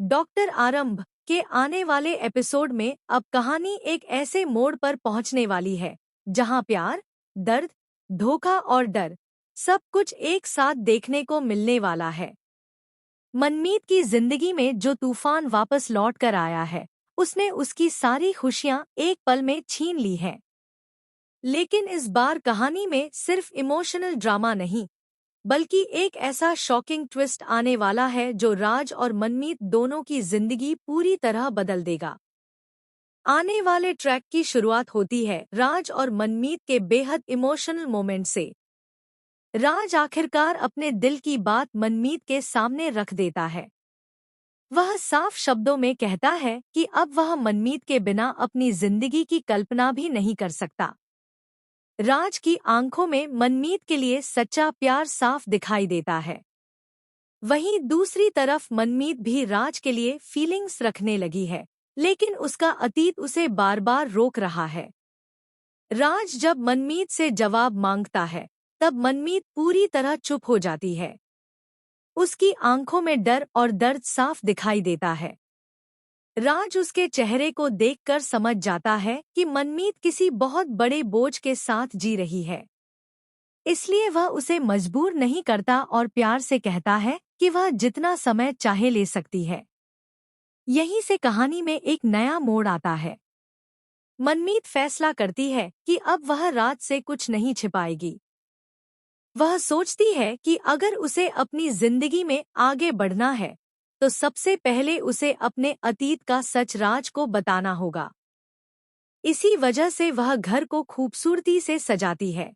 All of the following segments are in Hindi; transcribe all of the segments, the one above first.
डॉक्टर आरंभ के आने वाले एपिसोड में अब कहानी एक ऐसे मोड़ पर पहुंचने वाली है जहां प्यार, दर्द, धोखा और डर सब कुछ एक साथ देखने को मिलने वाला है। मनमीत की जिंदगी में जो तूफान वापस लौट कर आया है, उसने उसकी सारी खुशियां एक पल में छीन ली हैं। लेकिन इस बार कहानी में सिर्फ इमोशनल ड्रामा नहीं, बल्कि एक ऐसा शॉकिंग ट्विस्ट आने वाला है जो राज और मनमीत दोनों की जिंदगी पूरी तरह बदल देगा। आने वाले ट्रैक की शुरुआत होती है राज और मनमीत के बेहद इमोशनल मोमेंट से। राज आखिरकार अपने दिल की बात मनमीत के सामने रख देता है। वह साफ शब्दों में कहता है कि अब वह मनमीत के बिना अपनी जिंदगी की कल्पना भी नहीं कर सकता। राज की आंखों में मनमीत के लिए सच्चा प्यार साफ दिखाई देता है। वहीं दूसरी तरफ मनमीत भी राज के लिए फीलिंग्स रखने लगी है, लेकिन उसका अतीत उसे बार बार रोक रहा है। राज जब मनमीत से जवाब मांगता है, तब मनमीत पूरी तरह चुप हो जाती है। उसकी आंखों में डर और दर्द साफ दिखाई देता है। राज उसके चेहरे को देखकर समझ जाता है कि मनमीत किसी बहुत बड़े बोझ के साथ जी रही है। इसलिए वह उसे मजबूर नहीं करता और प्यार से कहता है कि वह जितना समय चाहे ले सकती है। यहीं से कहानी में एक नया मोड़ आता है। मनमीत फैसला करती है कि अब वह राज से कुछ नहीं छिपाएगी। वह सोचती है कि अगर उसे अपनी जिंदगी में आगे बढ़ना है, तो सबसे पहले उसे अपने अतीत का सच राज को बताना होगा। इसी वजह से वह घर को खूबसूरती से सजाती है।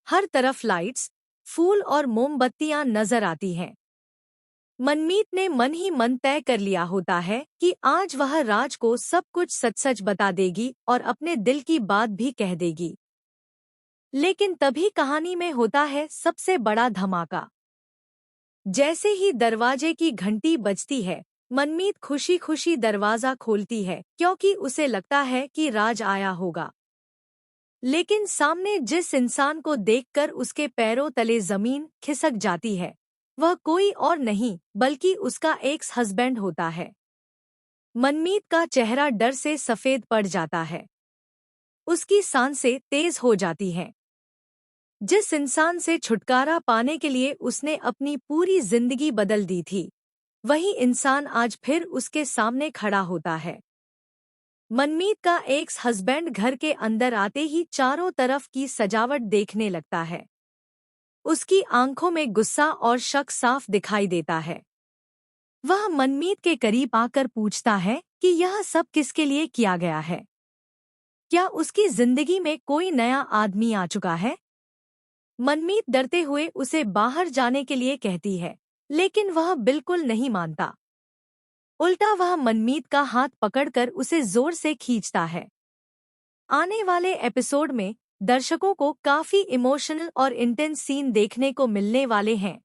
हर तरफ लाइट्स, फूल और मोमबत्तियां नजर आती हैं। मनमीत ने मन ही मन तय कर लिया होता है कि आज वह राज को सब कुछ सच सच बता देगी और अपने दिल की बात भी कह देगी। लेकिन तभी कहानी में होता है सबसे बड़ा धमाका। जैसे ही दरवाजे की घंटी बजती है, मनमीत खुशी खुशी दरवाजा खोलती है क्योंकि उसे लगता है कि राज आया होगा। लेकिन सामने जिस इंसान को देखकर उसके पैरों तले जमीन खिसक जाती है, वह कोई और नहीं बल्कि उसका एक्स हस्बैंड होता है। मनमीत का चेहरा डर से सफेद पड़ जाता है। उसकी सांसें तेज हो जाती हैं। जिस इंसान से छुटकारा पाने के लिए उसने अपनी पूरी जिंदगी बदल दी थी, वही इंसान आज फिर उसके सामने खड़ा होता है। मनमीत का एक्स हस्बैंड घर के अंदर आते ही चारों तरफ की सजावट देखने लगता है। उसकी आंखों में गुस्सा और शक साफ दिखाई देता है। वह मनमीत के करीब आकर पूछता है कि यह सब किसके लिए किया गया है। क्या उसकी जिंदगी में कोई नया आदमी आ चुका है? मनमीत डरते हुए उसे बाहर जाने के लिए कहती है, लेकिन वह बिल्कुल नहीं मानता। उल्टा वह मनमीत का हाथ पकड़कर उसे जोर से खींचता है। आने वाले एपिसोड में दर्शकों को काफी इमोशनल और इंटेंस सीन देखने को मिलने वाले हैं,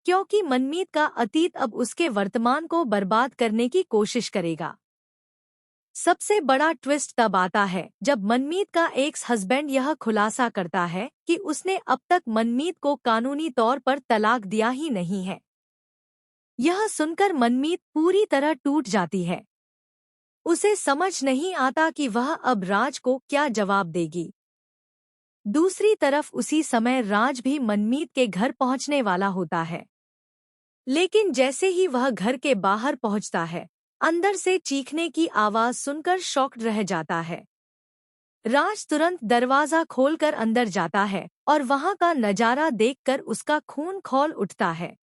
क्योंकि मनमीत का अतीत अब उसके वर्तमान को बर्बाद करने की कोशिश करेगा। सबसे बड़ा ट्विस्ट तब आता है जब मनमीत का एक्स हस्बैंड यह खुलासा करता है कि उसने अब तक मनमीत को कानूनी तौर पर तलाक दिया ही नहीं है। यह सुनकर मनमीत पूरी तरह टूट जाती है। उसे समझ नहीं आता कि वह अब राज को क्या जवाब देगी। दूसरी तरफ उसी समय राज भी मनमीत के घर पहुंचने वाला होता है। लेकिन जैसे ही वह घर के बाहर पहुंचता है, अंदर से चीखने की आवाज सुनकर शॉक्ड रह जाता है। राज तुरंत दरवाजा खोलकर अंदर जाता है और वहां का नजारा देखकर उसका खून खौल उठता है।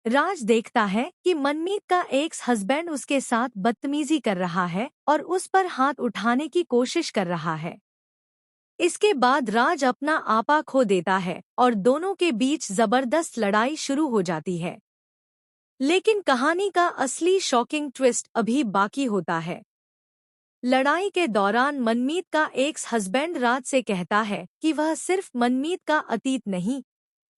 राज देखता है कि मनमीत का एक्स हस्बैंड उसके साथ बदतमीजी कर रहा है और उस पर हाथ उठाने की कोशिश कर रहा है। इसके बाद राज अपना आपा खो देता है और दोनों के बीच जबरदस्त लड़ाई शुरू हो जाती है। लेकिन कहानी का असली शॉकिंग ट्विस्ट अभी बाकी होता है। लड़ाई के दौरान मनमीत का एक्स हस्बैंड राज से कहता है कि वह सिर्फ मनमीत का अतीत नहीं,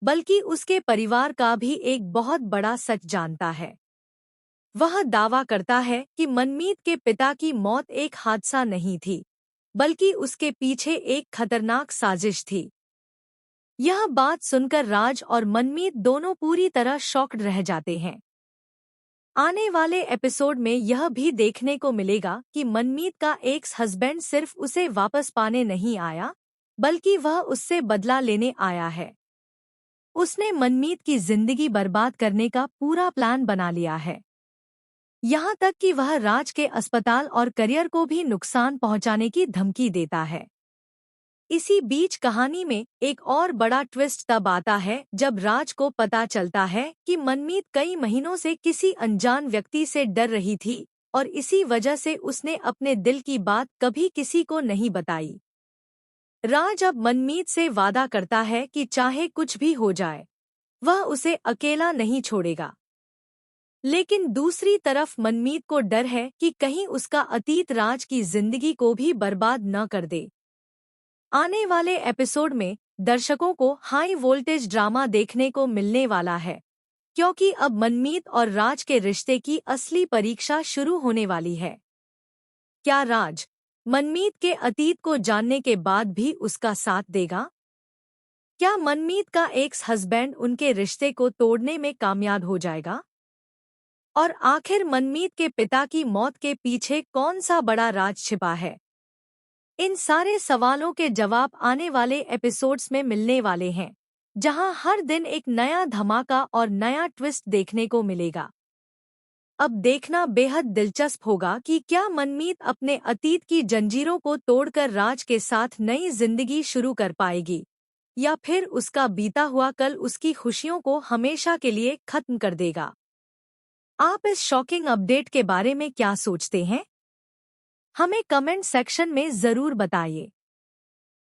बल्कि उसके परिवार का भी एक बहुत बड़ा सच जानता है। वह दावा करता है कि मनमीत के पिता की मौत एक हादसा नहीं थी, बल्कि उसके पीछे एक खतरनाक साजिश थी। यह बात सुनकर राज और मनमीत दोनों पूरी तरह शॉक्ड रह जाते हैं। आने वाले एपिसोड में यह भी देखने को मिलेगा कि मनमीत का एक्स हस्बैंड सिर्फ उसे वापस पाने नहीं आया, बल्कि वह उससे बदला लेने आया है। उसने मनमीत की जिंदगी बर्बाद करने का पूरा प्लान बना लिया है, यहाँ तक कि वह राज के अस्पताल और करियर को भी नुकसान पहुंचाने की धमकी देता है। इसी बीच कहानी में एक और बड़ा ट्विस्ट तब आता है जब राज को पता चलता है कि मनमीत कई महीनों से किसी अनजान व्यक्ति से डर रही थी और इसी वजह से उसने अपने दिल की बात कभी किसी को नहीं बताई। राज अब मनमीत से वादा करता है कि चाहे कुछ भी हो जाए, वह उसे अकेला नहीं छोड़ेगा। लेकिन दूसरी तरफ मनमीत को डर है कि कहीं उसका अतीत राज की जिंदगी को भी बर्बाद न कर दे। आने वाले एपिसोड में दर्शकों को हाई वोल्टेज ड्रामा देखने को मिलने वाला है, क्योंकि अब मनमीत और राज के रिश्ते की असली परीक्षा शुरू होने वाली है। क्या राज मनमीत के अतीत को जानने के बाद भी उसका साथ देगा? क्या मनमीत का एक्स हस्बैंड उनके रिश्ते को तोड़ने में कामयाब हो जाएगा? और आखिर मनमीत के पिता की मौत के पीछे कौन सा बड़ा राज छिपा है? इन सारे सवालों के जवाब आने वाले एपिसोड्स में मिलने वाले हैं, जहां हर दिन एक नया धमाका और नया ट्विस्ट देखने को मिलेगा। अब देखना बेहद दिलचस्प होगा कि क्या मनमीत अपने अतीत की जंजीरों को तोड़कर राज के साथ नई जिंदगी शुरू कर पाएगी, या फिर उसका बीता हुआ कल उसकी खुशियों को हमेशा के लिए खत्म कर देगा। आप इस शॉकिंग अपडेट के बारे में क्या सोचते हैं? हमें कमेंट सेक्शन में जरूर बताइए।